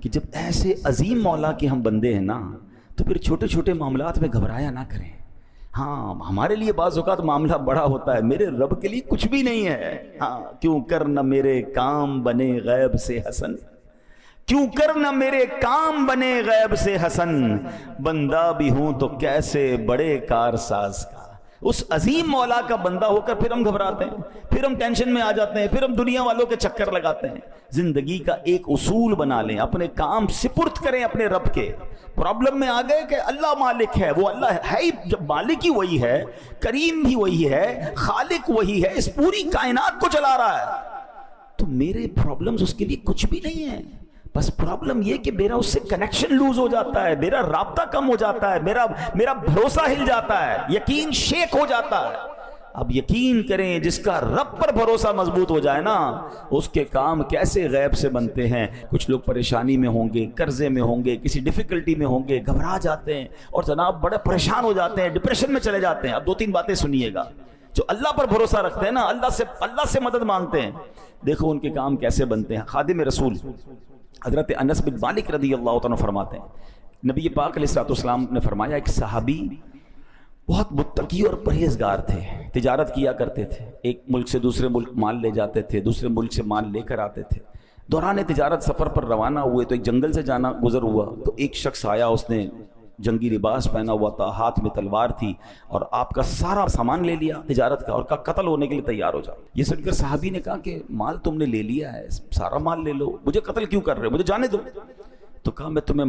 کہ جب ایسے عظیم مولا کے ہم بندے ہیں نا تو پھر چھوٹے چھوٹے معاملات میں گھبرایا نہ کریں. ہاں ہمارے لیے بعض اوقات معاملہ بڑا ہوتا ہے، میرے رب کے لیے کچھ بھی نہیں ہے. ہاں کیوں کر نہ میرے کام بنے غیب سے حسن، کیوں کر نہ میرے کام بنے غیب سے حسن، بندہ بھی ہوں تو کیسے بڑے کارساز کا. اس عظیم مولا کا بندہ ہو کر پھر ہم گھبراتے ہیں، پھر ہم ٹینشن میں آ جاتے ہیں، پھر ہم دنیا والوں کے چکر لگاتے ہیں. زندگی کا ایک اصول بنا لیں، اپنے کام سپرد کریں اپنے رب کے. پرابلم میں آ گئے کہ اللہ مالک ہے، وہ اللہ ہے ہی، جب مالک ہی وہی ہے، کریم بھی وہی ہے، خالق وہی ہے، اس پوری کائنات کو چلا رہا ہے، تو میرے پرابلمز اس کے لیے کچھ بھی نہیں ہے. بس پرابلم یہ کہ میرا اس سے کنیکشن لوز ہو جاتا ہے، میرا رابطہ کم ہو جاتا ہے، میرا بھروسہ ہل جاتا ہے، یقین شیک ہو جاتا ہے. اب یقین کریں جس کا رب پر بھروسہ مضبوط ہو جائے نا، اس کے کام کیسے غیب سے بنتے ہیں. کچھ لوگ پریشانی میں ہوں گے، قرضے میں ہوں گے، کسی ڈیفیکلٹی میں ہوں گے، گھبرا جاتے ہیں اور جناب بڑے پریشان ہو جاتے ہیں، ڈپریشن میں چلے جاتے ہیں. اب 2-3 باتیں سنیے گا. جو اللہ پر بھروسہ رکھتے ہیں نا، اللہ سے مدد مانگتے ہیں، دیکھو ان کے کام کیسے بنتے ہیں. خادم رسول حضرت انس بن مالک رضی اللہ عنہ فرماتے ہیں، نبی پاک علیہ الصلوۃ والسلام نے فرمایا ایک صحابی بہت متقی اور پرہیزگار تھے، تجارت کیا کرتے تھے، ایک ملک سے دوسرے ملک مال لے جاتے تھے، دوسرے ملک سے مال لے کر آتے تھے. دوران تجارت سفر پر روانہ ہوئے تو ایک جنگل سے جانا گزر ہوا، تو ایک شخص آیا، اس نے جنگی لباس پہنا ہوا تھا، ہاتھ میں تلوار تھی، اور آپ کا سارا سامان لے لیا تجارت کا اور کہا قتل ہونے کے لیے تیار ہو جاؤ. یہ سن کر صحابی نے کہا کہ مال تم نے لے لیا ہے، سارا مال لے لو، مجھے قتل کیوں کر رہے ہو، مجھے جانے دو. تو کہا میں تمہیں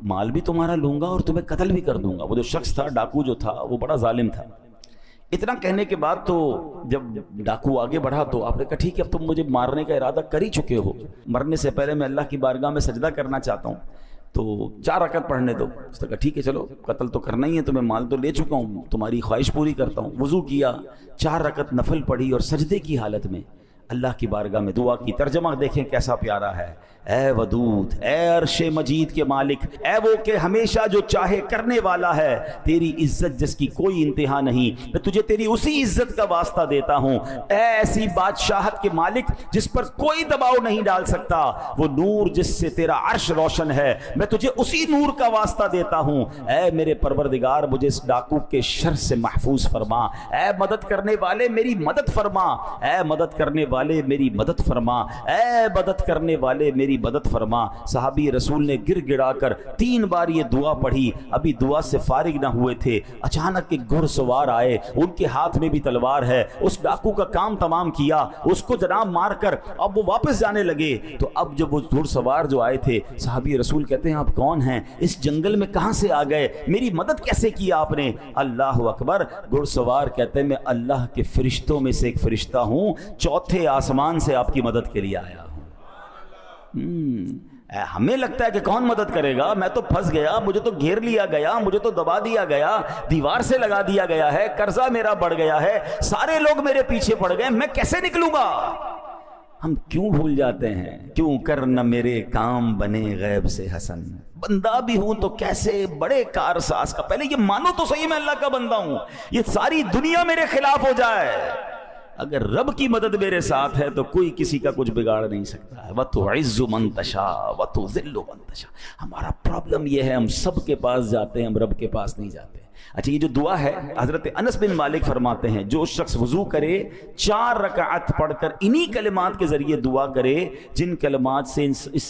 مال بھی تمہارا لوں گا اور تمہیں قتل بھی کر دوں گا. وہ جو شخص تھا، ڈاکو جو تھا، وہ بڑا ظالم تھا. اتنا کہنے کے بعد تو جب ڈاکو آگے بڑھا تو آپ نے کہا ٹھیک ہے اب تم مجھے مارنے کا ارادہ کر ہی چکے ہو، مرنے سے پہلے میں اللہ کی بارگاہ میں سجدہ کرنا چاہتا ہوں، تو 4 رکعت پڑھنے دو. اس نے کہا ٹھیک ہے چلو، قتل تو کرنا ہی ہے، تمہیں مال تو لے چکا ہوں، تمہاری خواہش پوری کرتا ہوں. وضو کیا، 4 رکعت نفل پڑھی اور سجدے کی حالت میں اللہ کی بارگاہ میں دعا کی. ترجمہ دیکھیں کیسا پیارا ہے. اے ودود، اے عرش مجید کے مالک، اے وہ کہ ہمیشہ جو چاہے کرنے والا ہے، تیری عزت جس کی کوئی انتہا نہیں، میں تجھے تیری اسی عزت کا واسطہ دیتا ہوں. اے ایسی بادشاہت کے مالک جس پر کوئی دباؤ نہیں ڈال سکتا، وہ نور جس سے تیرا عرش روشن ہے، میں تجھے اسی نور کا واسطہ دیتا ہوں. اے میرے پروردگار مجھے اس ڈاکو کے شر سے محفوظ فرما. اے مدد کرنے والے میری مدد فرما، اے مدد کرنے والے میری مدد فرما، اے مدد کرنے والے میری مدد فرما. صحابی رسول نے گر گڑا کر 3 بار یہ دعا پڑھی. ابھی دعا سے فارغ نہ ہوئے تھے، اچانک ایک گھڑ سوار آئے، ان کے ہاتھ میں بھی تلوار ہے. اس ڈاکو کا کام تمام کیا، اس کو جناب مار کر اب وہ واپس جانے لگے. تو اب جب وہ گھڑ سوار جو آئے تھے، صحابی رسول کہتے ہیں آپ کون ہیں، اس جنگل میں کہاں سے آ گئے، میری مدد کیسے کی آپ نے؟ اللہ اکبر. گھڑ سوار کہتے ہیں میں اللہ کے فرشتوں میں سے ایک فرشتہ ہوں، 4تھے آسمان سے آپ کی مدد کے لیے آیا ہوں. ہمیں لگتا ہے کہ کون مدد کرے گا، میں تو پھنس گیا، مجھے تو گھیر لیا گیا، مجھے تو دبا دیا گیا، دیوار سے لگا دیا گیا ہے، قرضہ میرا بڑھ گیا ہے، سارے لوگ میرے پیچھے پڑ گئے، میں کیسے نکلوں گا؟ ہم کیوں بھول جاتے ہیں؟ کیوں کر نہ میرے کام بنے غیب سے حسن، بندہ بھی ہوں تو کیسے بڑے کارساز کا. پہلے یہ مانو تو صحیح میں اللہ کا بندہ ہوں، یہ ساری دنیا میرے خلاف ہو جائے، اگر رب کی مدد میرے ساتھ ہے تو کوئی کسی کا کچھ بگاڑ نہیں سکتا ہے. وَتُعِزُّ مَن تَشَاءُ وَتُذِلُّ مَن تَشَاءُ. ہمارا پرابلم یہ ہے ہم سب کے پاس جاتے ہیں، ہم رب کے پاس نہیں جاتے. اچھا یہ جو دعا ہے حضرت انس بن مالک فرماتے ہیں جو شخص وضو کرے 4 رکعت پڑھ کر انہی کلمات کے ذریعے دعا کرے جن کلمات سے اس